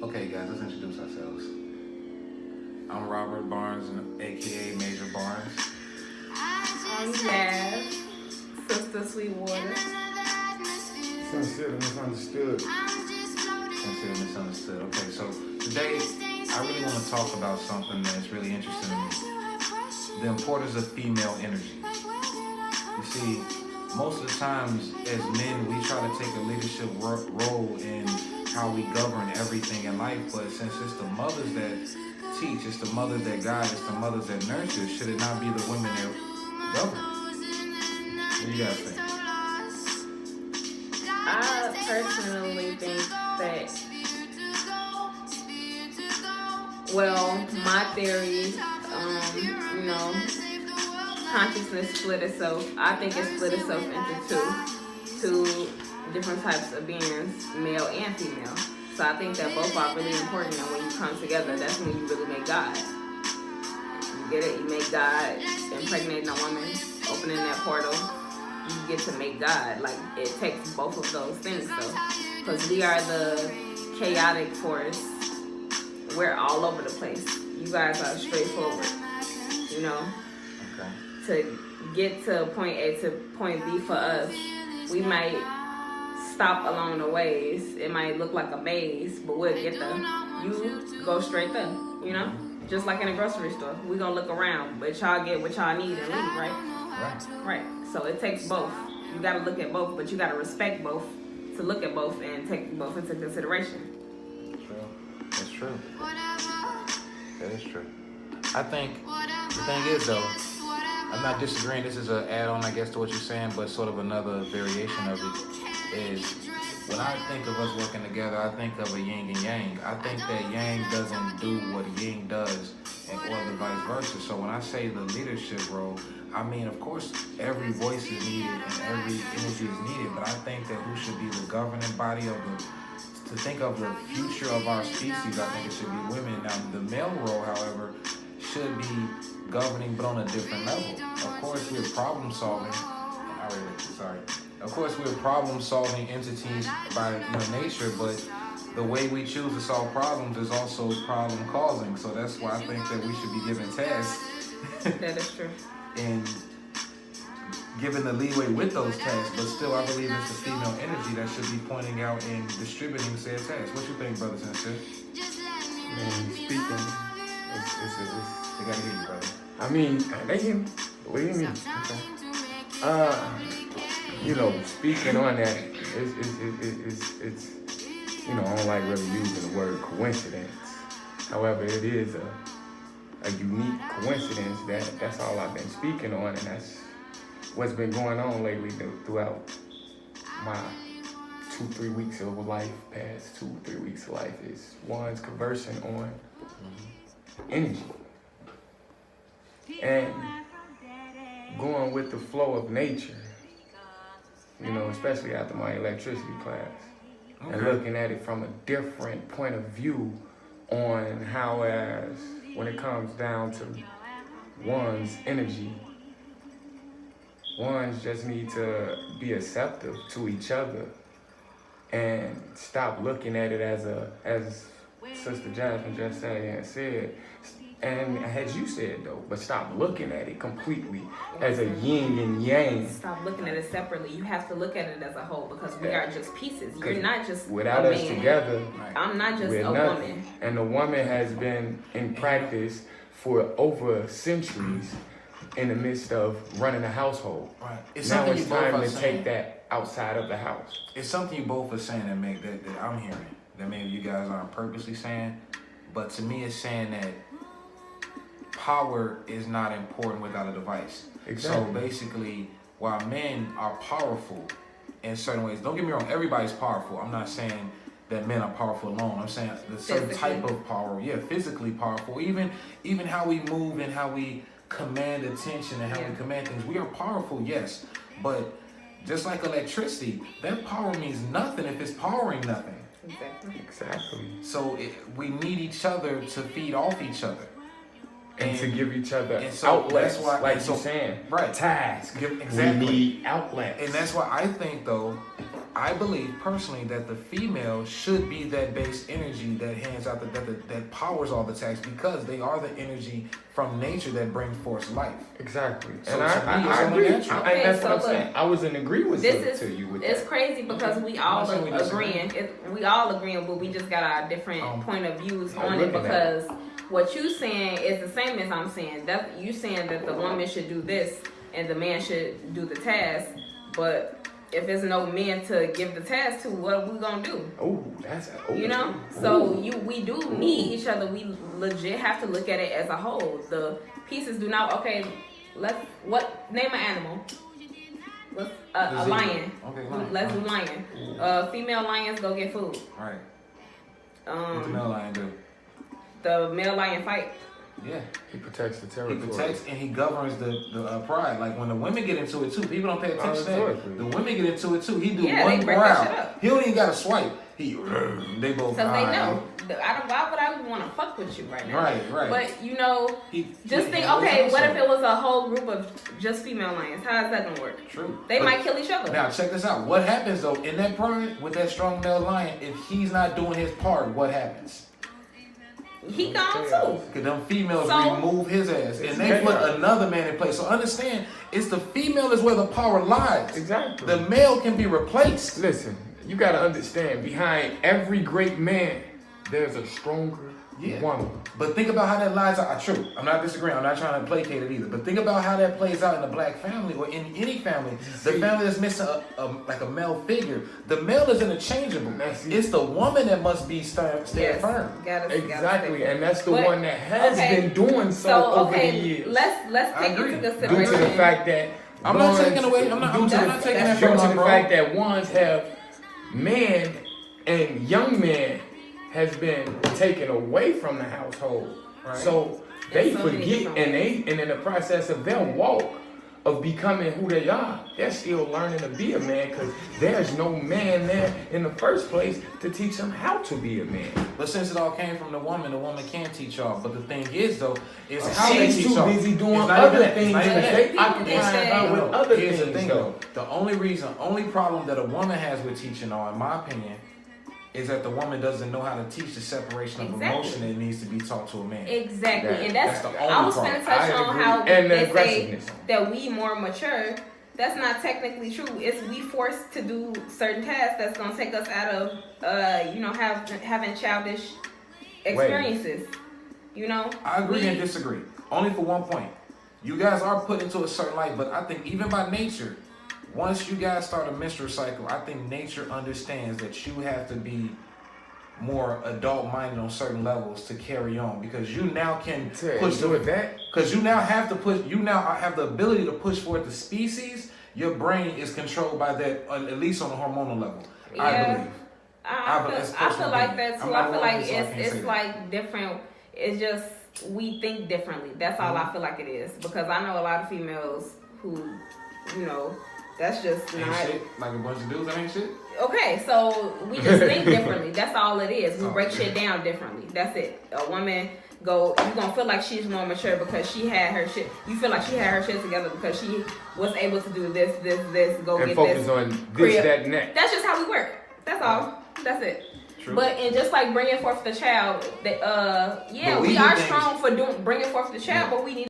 Okay, guys, let's introduce ourselves. I'm Robert Barnes, aka Major Barnes. I'm Jazz, Sister Sweetwater. Sincere misunderstood. Sincere misunderstood. Okay, so today I really want to talk about something that's really interesting to me. The importance of female energy. You see, most of the times as men, we try to take a leadership role in how we govern everything in life, but since it's the mothers that teach, it's the mothers that guide, it's the mothers that nurture, should it not be the women that govern? What do you guys think? I personally think that, well, my theory, consciousness split itself. I think it split itself into two different types of beings, male and female. So I think that both are really important, and when you come together, that's when you really make God. You get it? You make God, impregnating a woman, opening that portal. You get to make God. Like, it takes both of those things, though. Because we are the chaotic force. We're all over the place. You guys are straightforward, Okay. To get to point A to point B for us, we might stop along the ways. It might look like a maze, but we'll get there. You go straight there, Just like in a grocery store. We're going to look around, but y'all get what y'all need and leave, right? Right. So it takes both. You got to look at both, but you got to respect both to look at both and take both into consideration. True. That's true. That is true. I think the thing is, though, I'm not disagreeing. This is an add-on, I guess, to what you're saying, but sort of another variation of it is when I think of us working together, I think of a yin and yang. I think that yang doesn't do what yin does, or the vice versa. So when I say the leadership role, I mean, of course, every voice is needed and every energy is needed, but I think that who should be the governing body of to think of the future of our species, I think it should be women. Now, the male role, however, should be governing, but on a different level. Of course, we're problem solving. Of course, we're problem solving entities by nature, but the way we choose to solve problems is also problem causing. So that's why I think that we should be given tasks. That is true. And given the leeway with those tasks, but still, I believe it's the female energy that should be pointing out and distributing said tasks. What you think, brothers and sisters? Man, speaking, They gotta hear you, brother. I mean, they hear me. Believe me. Okay. Speaking on that, it's I don't like really using the word coincidence. However, it is a unique coincidence that's all I've been speaking on, and that's what's been going on lately throughout my 2-3 weeks of life, past 2-3 weeks of life, is one's conversing on energy and going with the flow of nature, especially after my electricity class. Okay. And looking at it from a different point of view on how, as when it comes down to one's energy, ones just need to be accepting to each other and stop looking at it as Sister Jasmine just said, and as you said though, but stop looking at it completely as a yin and yang. Stop looking at it separately. You have to look at it as a whole, because we are just pieces. You're not just without a us man. together. I'm not just a woman. And the woman has been in practice for over centuries in the midst of running a household. Right. Now it's time to take that outside of the house. It's something you both are saying that I'm hearing, that maybe you guys aren't purposely saying, but to me it's saying that power is not important without a device. Exactly. So basically, while men are powerful in certain ways, don't get me wrong, everybody's powerful. I'm not saying that men are powerful alone. I'm saying the certain type of power, physically powerful. Even how we move and how we command attention and how we command things. We are powerful, yes, but just like electricity, that power means nothing if it's powering nothing. Exactly. So we need each other to feed off each other. And to give each other outlets, that's why, like you're saying, right? Task. Exactly. We need outlets. And that's why I think, though, I believe personally that the female should be that base energy that hands out that powers all the tasks, because they are the energy from nature that brings forth life. Exactly. So and I agree. And that's what I'm saying. I was in agreement to you with it's that. crazy because we all agreeing. We all agreeing, but we just got our different point of views on it, because what you saying is the same as I'm saying. That you saying that the woman should do this and the man should do the task, but if there's no men to give the task to, what are we gonna do? You know? So we do need each other. We legit have to look at it as a whole. The pieces do not. Okay, name an animal. A lion. Okay, lion. Let's do lion. Female lions go get food. Right. What the male lion do? The male lion fight. Yeah, he protects the territory. He protects and he governs the pride. Like when the women get into it too, people don't pay attention to that. The women get into it too. He do one growl. He don't even got to swipe. They both. Because they know. Why would I want to fuck with you right now? Right. But you know, just think. Okay, what if it was a whole group of just female lions? How is that gonna work? True. They might kill each other. Now check this out. What happens though in that pride with that strong male lion? If he's not doing his part, what happens? He gone too. Because them females remove his ass and they put another man in place. So understand, it's the female is where the power lies. Exactly. The male can be replaced. Listen, you got to understand, behind every great man, there's a stronger woman. But think about how that lies out. True. I'm not disagreeing. I'm not trying to placate it either. But think about how that plays out in a black family or in any family. The family that's missing like a male figure. The male is interchangeable. It's the woman that must be stand firm. Exactly. And that's the one that has been doing so over the years. Let's take into consideration. Due to the fact that I'm not taking away. I'm not taking that from the fact that ones have men and young men has been taken away from the household. Right. So they forget and in the process of their walk of becoming who they are, they're still learning to be a man because there's no man there in the first place to teach them how to be a man. But since it all came from the woman can teach y'all. But the thing is though, is how they teach y'all. She's too busy doing other things and they occupy her with other Here's things the thing though. The only problem that a woman has with teaching y'all, in my opinion, is that the woman doesn't know how to teach the separation of emotion that needs to be taught to a man. Exactly. And that's the only I was going to touch on how they say that we more mature. That's not technically true. It's we forced to do certain tasks that's going to take us out of, having childish experiences. You know? I agree and disagree. Only for one point. You guys are put into a certain light, but I think even by nature, once you guys start a menstrual cycle, I think nature understands that you have to be more adult-minded on certain levels to carry on, because you now can push because you now have to push. You now have the ability to push forward the species. Your brain is controlled by that, at least on a hormonal level. Yeah, I believe. I feel like that too. I feel like it's like different. It's just we think differently. That's all I feel like it is, because I know a lot of females who, that's just ain't not shit. Like a bunch of dudes that ain't shit. Okay, so we just think differently. That's all it is. We break shit down differently. That's it. A woman you gonna feel like she's more mature because she had her shit. You feel like she had her shit together because she was able to do this, go and get focus this. on this, that, and that. That's just how we work. That's all. That's it. True. But and just like bringing forth the child, we are strong for bringing forth the child, but we need